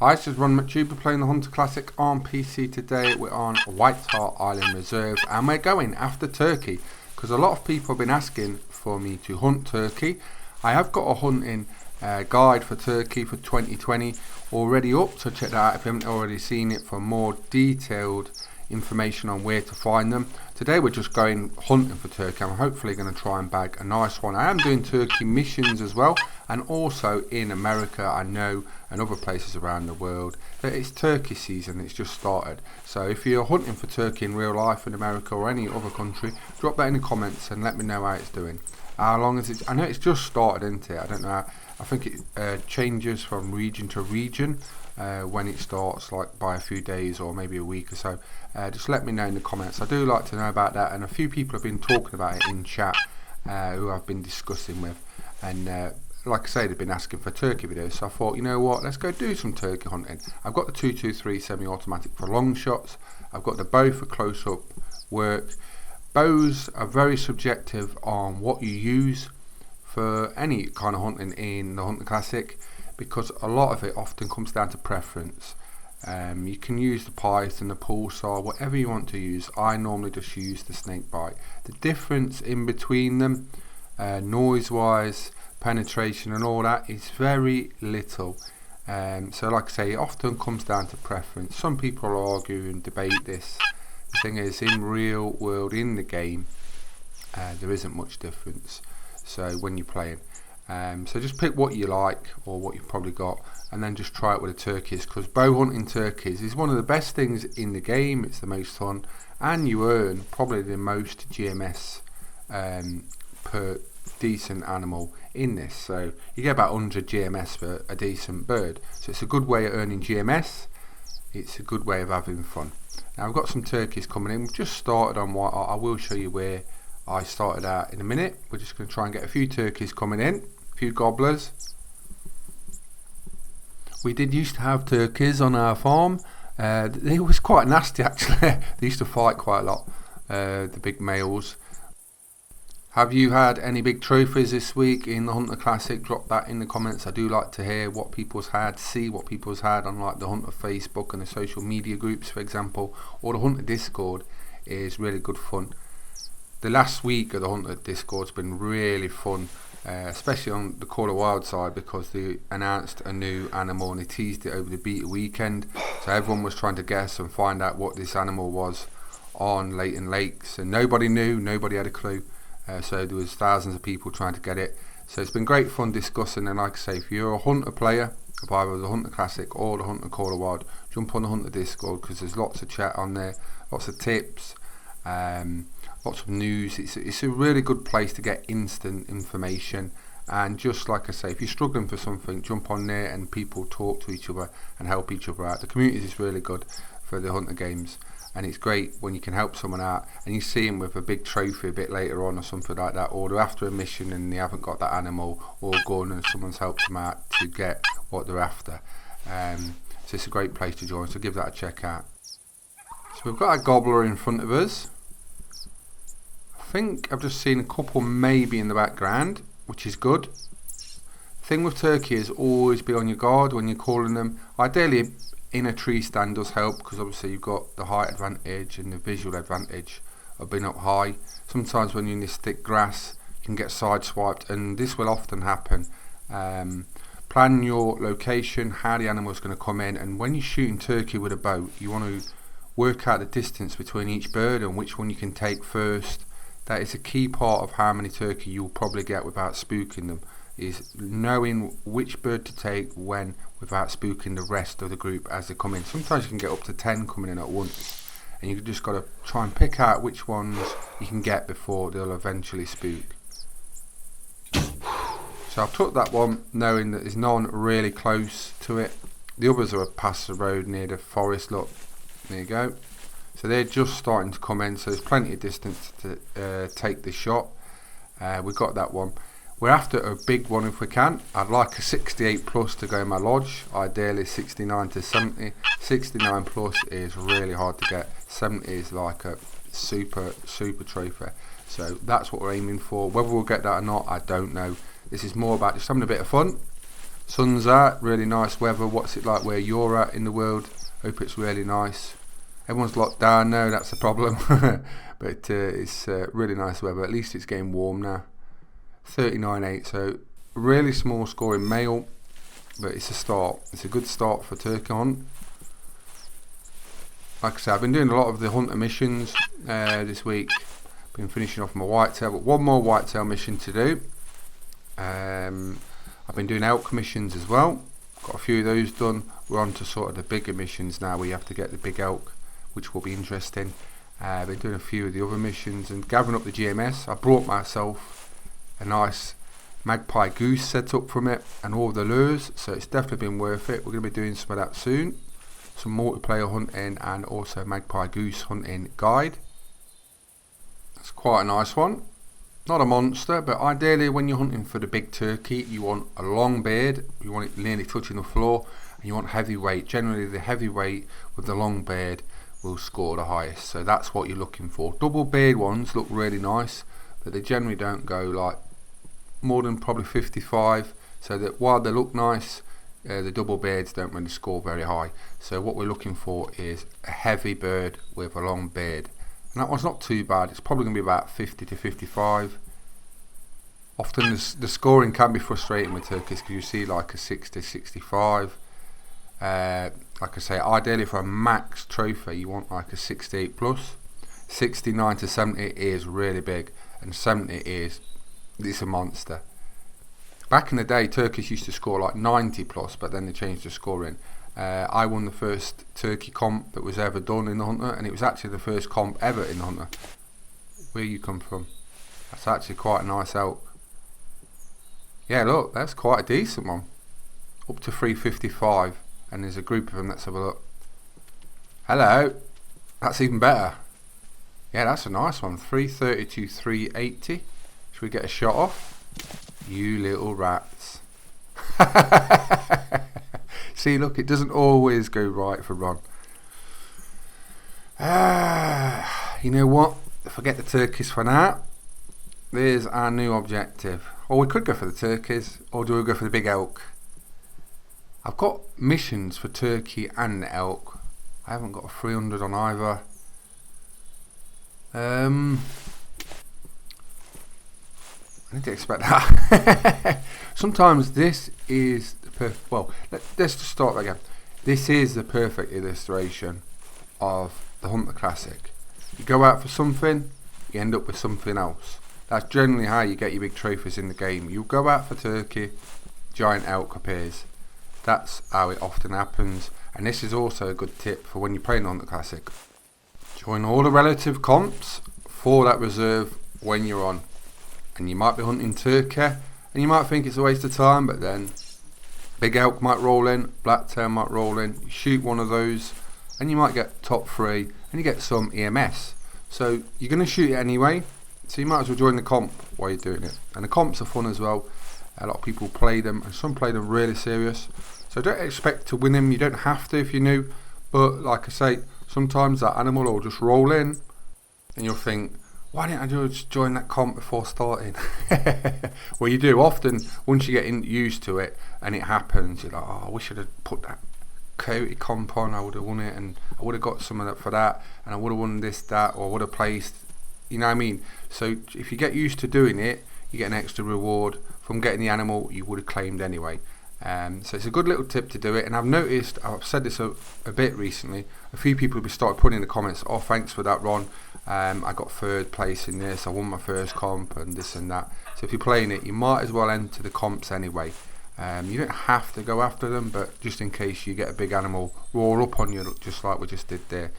Hi, this is ronMctube. We're playing the Hunter Classic on PC today. We're on White Hart Island Reserve and we're going after turkey because a lot of people have been asking for me to hunt turkey. I have got a hunting guide for turkey for 2020 already up, so check that out if you haven't already seen it for more detailed information on where to find them. Today we're just going hunting for turkey. I'm hopefully going to try and bag a nice one. I am doing turkey missions as well, and also in America I know, and other places around the world, that it's turkey season. It's just started. So if you're hunting for turkey in real life in America or any other country, drop that in the comments and let me know how it's doing. How long is it? I know it's just started, isn't it? I don't know. I think it changes from region to region when it starts, like by a few days or maybe a week or so. Just let me know in the comments. I do like to know about that, and a few people have been talking about it in chat who I've been discussing with, and like I say, they've been asking for turkey videos, so I thought, you know what, let's go do some turkey hunting. I've got the 223 semi-automatic for long shots. I've got the bow for close-up work. Bows are very subjective on what you use for any kind of hunting in the Hunter Classic, because a lot of it often comes down to preference. You can use the Python, the Pulsar, whatever you want to use. I normally just use the snakebite. The difference in between them, noise wise, penetration and all that, is very little. So like I say, it often comes down to preference. Some people argue and debate this. The thing is, in real world, in the game, there isn't much difference. So when you're playing, so just pick what you like or what you've probably got, and then just try it with the turkeys, because bow hunting turkeys is one of the best things in the game. It's the most fun, and you earn probably the most GMS per decent animal in this. So you get about 100 GMS for a decent bird, so it's a good way of earning GMS. It's a good way of having fun. Now I've got some turkeys coming in. We've just started on what I will show you where I started out in a minute. We're just going to try and get a few turkeys coming in, a few gobblers. We did used to have turkeys on our farm. They was quite nasty actually. They used to fight quite a lot, the big males. Have you had any big trophies this week in the Hunter Classic? Drop that in the comments. I do like to hear what people's had, see what people's had on like the Hunter Facebook and the social media groups, for example, or the Hunter Discord is really good fun. The last week of the Hunter Discord's been really fun, especially on the Call of Wild side, because they announced a new animal and they teased it over the beta weekend. So everyone was trying to guess and find out what this animal was on Leighton Lakes, and nobody knew, nobody had a clue. So there was thousands of people trying to get it. So it's been great fun discussing, and like I say, if you're a Hunter player of either the Hunter Classic or the Hunter Call of Wild, jump on the Hunter Discord, because there's lots of chat on there, lots of tips, lots of news. It's a really good place to get instant information. And just like I say, if you're struggling for something, jump on there and people talk to each other and help each other out. The community is really good for the Hunter games, and it's great when you can help someone out and you see them with a big trophy a bit later on or something like that, or they're after a mission and they haven't got that animal or gun and someone's helped them out to get what they're after. So it's a great place to join, so give that a check out. So we've got a gobbler in front of us. I think I've just seen a couple maybe in the background, which is good. Thing with turkey is always be on your guard when you're calling them. Ideally in a tree stand does help, because obviously you've got the height advantage and the visual advantage of being up high. Sometimes when you're in this thick grass you can get sideswiped, and this will often happen. Plan your location, how the animal is going to come in, and when you're shooting turkey with a bow, you want to work out the distance between each bird and which one you can take first. That is a key part of how many turkey you'll probably get without spooking them, is knowing which bird to take when without spooking the rest of the group as they come in. Sometimes you can get up to 10 coming in at once, and you just got to try and pick out which ones you can get before they'll eventually spook. So I've took that one knowing that there's no one really close to it. The others are past the road near the forest. Look, there you go. So they're just starting to come in, so there's plenty of distance to take the shot. We've got that one. We're after a big one if we can. I'd like a 68 plus to go in my lodge, ideally 69 to 70. 69 plus is really hard to get. 70 is like a super trophy. So that's what we're aiming for. Whether we'll get that or not, I don't know. This is more about just having a bit of fun, Sun's out, really nice weather. What's it like where you're at in the world? Hope it's really nice. Everyone's locked down now, that's the problem. But it's really nice weather. At least it's getting warm now. 39.8, so really small score in male, but it's a start. It's a good start for turkey hunt. Like I said, I've been doing a lot of the hunter missions this week. Been finishing off my whitetail, but one more whitetail mission to do. I've been doing elk missions as well. Got a few of those done. We're on to sort of the bigger missions now where you have to get the big elk, which will be interesting. I've been doing a few of the other missions and gathering up the GMS. I brought myself a nice magpie goose set up from it and all the lures, so it's definitely been worth it. We're going to be doing some of that soon. Some multiplayer hunting and also magpie goose hunting guide. That's quite a nice one. Not a monster, but ideally when you're hunting for the big turkey, you want a long beard, you want it nearly touching the floor, and you want heavy weight. Generally the heavy weight with the long beard will score the highest, so that's what you're looking for. Double beard ones look really nice, but they generally don't go like more than probably 55, so that while they look nice, the double beards don't really score very high. So what we're looking for is a heavy bird with a long beard. And that one's not too bad. It's probably going to be about 50 to 55. Often the scoring can be frustrating with turkeys because you see like a 60, 65. Like I say, ideally for a max trophy you want like a 68 plus. 69 to 70 is really big, and 70 it's a monster. Back in the day turkeys used to score like 90 plus, but then they changed the scoring. I won the first turkey comp that was ever done in the Hunter, and it was actually the first comp ever in the Hunter. Where you come from? That's actually quite a nice elk. Yeah, look, that's quite a decent one. Up to 355, and there's a group of them. Let's have a look. Hello, that's even better. Yeah, that's a nice one. 330 to 380. Should we get a shot off? You little rats. See, look, it doesn't always go right for Ron. You know what? Forget the turkeys for now. There's our new objective. Or we could go for the turkeys, or do we go for the big elk? I've got missions for turkey and elk. I haven't got a 300 on either. I need to expect that. Sometimes this is the perfect. Well, let's just start again. This is the perfect illustration of the Hunter Classic. You go out for something, you end up with something else. That's generally how you get your big trophies in the game. You go out for turkey, giant elk appears. That's how it often happens. And this is also a good tip for when you're playing the Hunter Classic. Join all the relative comps for that reserve when you're on. And you might be hunting turkey and you might think it's a waste of time, but then big elk might roll in, blacktail might roll in, you shoot one of those and you might get top 3 and you get some EMS. So you're going to shoot it anyway, so you might as well join the comp while you're doing it. And the comps are fun as well. A lot of people play them and some play them really serious. So don't expect to win them, you don't have to if you're new, but like I say, sometimes that animal will just roll in and you'll think, why didn't I just join that comp before starting? Well, you do often. Once you get used to it and it happens, you're like, oh, I wish I'd have put that coyote comp on, I would have won it, and I would have got some of that for that, and I would have won this, that, or I would have placed, you know what I mean? So if you get used to doing it, you get an extra reward from getting the animal you would have claimed anyway. So it's a good little tip to do it. And I've noticed, I've said this a bit recently, a few people have started putting in the comments, oh, thanks for that, Ron, I got 3rd place in this, I won my first comp and this and that. So if you're playing it, you might as well enter the comps anyway. You don't have to go after them, but just in case you get a big animal roar up on you, just like we just did there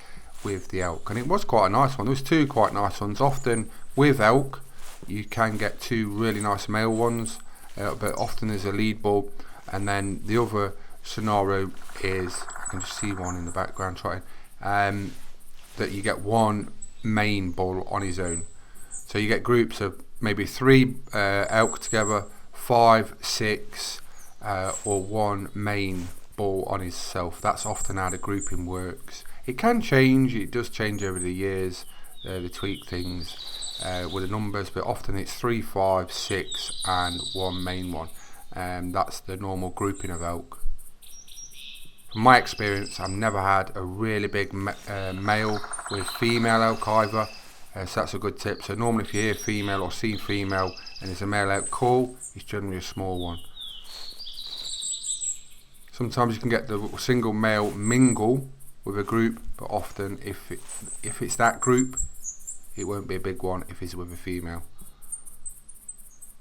with the elk. And it was quite a nice one. There was 2 quite nice ones. Often with elk you can get 2 really nice male ones, but often there's a lead bull, and then the other scenario is, I can just see one in the background trying, that you get 1 main bull on his own. So you get groups of maybe 3 elk together, 5, 6, or 1 main bull on himself. That's often how the grouping works. It can change, it does change over the years, they tweak things with the numbers, but often it's 3, 5, 6 and 1 main one. That's the normal grouping of elk. From my experience, I've never had a really big male with female elk either, so that's a good tip. So normally if you hear female or see female and there's a male elk call, it's generally a small one. Sometimes you can get the single male mingle with a group, but often if it's that group, it won't be a big one if it's with a female.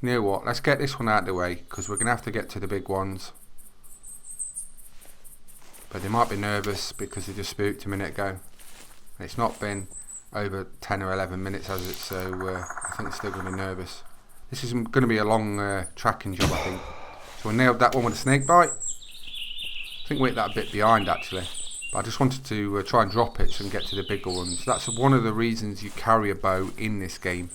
You know what, let's get this one out of the way, because we're going to have to get to the big ones. But they might be nervous because they just spooked a minute ago. And it's not been over 10 or 11 minutes, has it? So I think they're still going to be nervous. This is going to be a long tracking job, I think. So we nailed that one with a snake bite. I think we hit that a bit behind actually. But I just wanted to try and drop it so we can get to the bigger ones. That's one of the reasons you carry a bow in this game,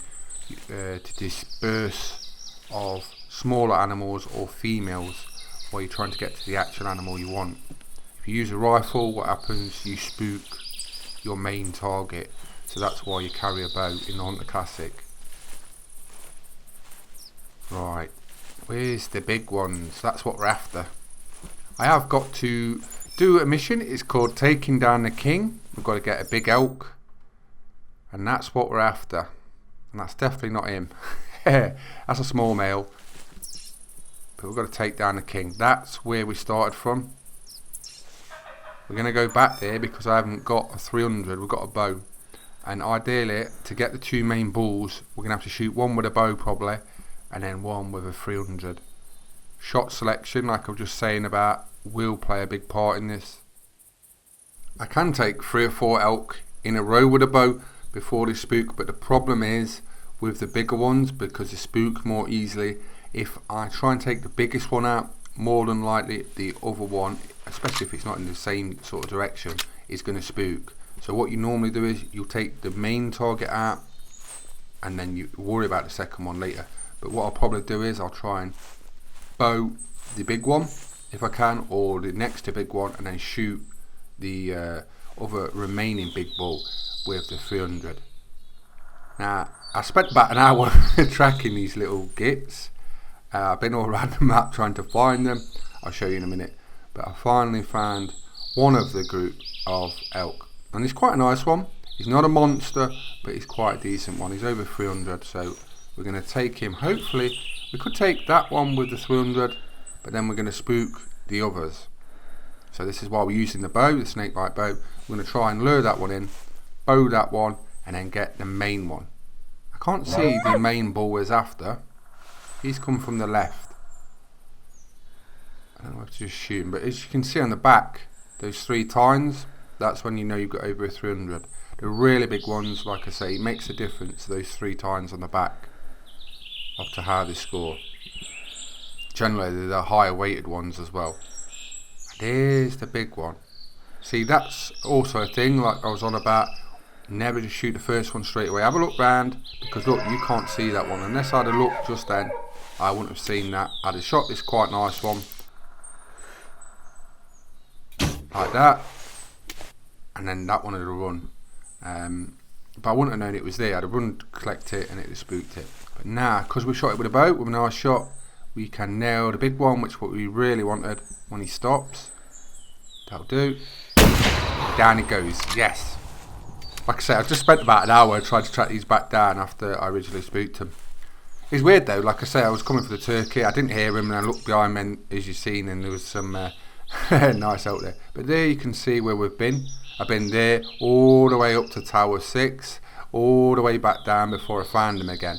to disperse of smaller animals or females while you're trying to get to the actual animal you want. If you use a rifle, what happens? You spook your main target. So that's why you carry a bow in the Hunter Classic. Right, where's the big ones? That's what we're after. I have got to do a mission. It's called Taking Down the King. We've got to get a big elk, and that's what we're after. And that's definitely not him. That's a small male, but we've got to take down the king. That's where we started from. We're going to go back there because I haven't got a 300. We've got a bow, and ideally to get the two main bulls, we're going to have to shoot one with a bow probably, and then one with a 300. Shot selection, like I was just saying about, will play a big part in this. I can take 3 or 4 elk in a row with a bow before they spook, but the problem is with the bigger ones, because they spook more easily, if I try and take the biggest one out, more than likely the other one, especially if it's not in the same sort of direction, is going to spook. So what you normally do is you'll take the main target out and then you worry about the second one later. But what I'll probably do is I'll try and bow the big one if I can, or the next to big one, and then shoot the other remaining big bull with the 300. Now I spent about an hour tracking these little gits. I've been all around the map trying to find them. I'll show you in a minute. But I finally found one of the group of elk, and he's quite a nice one. He's not a monster, but he's quite a decent one. He's over 300, so we're going to take him. Hopefully we could take that one with the 300, but then we're going to spook the others. So this is why we're using the bow, the snakebite bow. We're going to try and lure that one in, bow that one, and then get the main one. I can't see the main bull is after. He's come from the left. I don't know if to just shoot him, but as you can see on the back, those 3 tines, that's when you know you've got over a 300. The really big ones, like I say, it makes a difference, those 3 tines on the back, up to how they score. Generally they're the higher weighted ones as well. There's the big one. See, that's also a thing like I was on about. Never just shoot the first one straight away. Have a look round, because look, you can't see that one. Unless I'd have looked just then, I wouldn't have seen that. I'd have shot this quite nice one like that, and then that one would have run. But I wouldn't have known it was there. I'd have run to collect it and it would have spooked it. But now, because we shot it with a bow with a nice shot, we can nail the big one, which is what we really wanted. When he stops, that'll do. Down it goes. Yes. Like I said, I've just spent about an hour trying to track these back down after I originally spooked them. It's weird though, like I say, I was coming for the turkey, I didn't hear him, and I looked behind me, and, as you've seen, and there was some nice out there. But there you can see where we've been. I've been there all the way up to Tower 6, all the way back down before I found him again.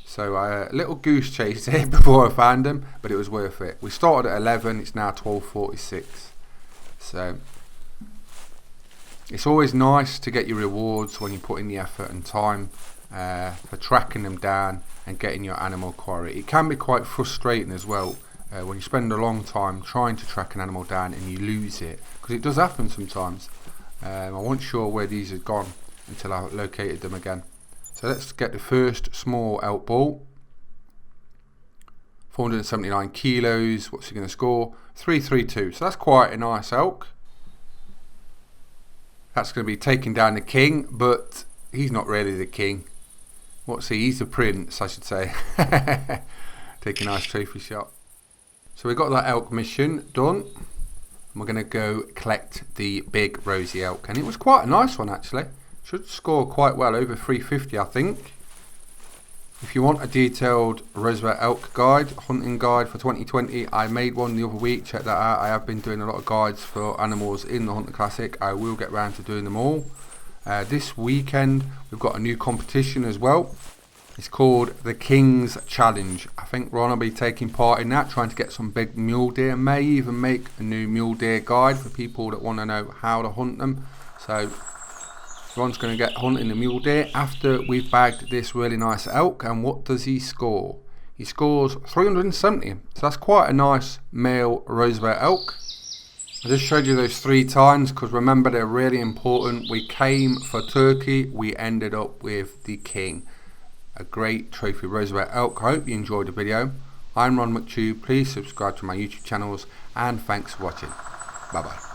So a little goose chase there before I found him, but it was worth it. We started at 11, it's now 12:46. So it's always nice to get your rewards when you put in the effort and time for tracking them down and getting your animal quarry. It can be quite frustrating as well when you spend a long time trying to track an animal down and you lose it, because it does happen sometimes. I wasn't sure where these had gone until I located them again. So let's get the first small elk bull. 479 kilos. What's he going to score? 332. So that's quite a nice elk. That's going to be taking down the king, but he's not really the king. What's he? He's the prince, I should say. Take a nice trophy shot. So we got that elk mission done. We're going to go collect the big rosy elk, and it was quite a nice one actually. Should score quite well, over 350 I think. If you want a detailed roseate elk guide, hunting guide for 2020, I made one the other week, check that out. I have been doing a lot of guides for animals in the Hunter Classic. I will get round to doing them all. This weekend we've got a new competition as well. It's called the King's Challenge. I think Ron will be taking part in that, trying to get some big mule deer. May even make a new mule deer guide for people that want to know how to hunt them. So Ron's going to get hunting the mule deer after we've bagged this really nice elk. And what does he score? He scores 370. So that's quite a nice male roseate elk. I just showed you those 3 tines because remember, they're really important. We came for turkey, we ended up with the king. A great trophy roseate elk. I hope you enjoyed the video. I'm ronMctube. Please subscribe to my YouTube channels, and thanks for watching. Bye bye.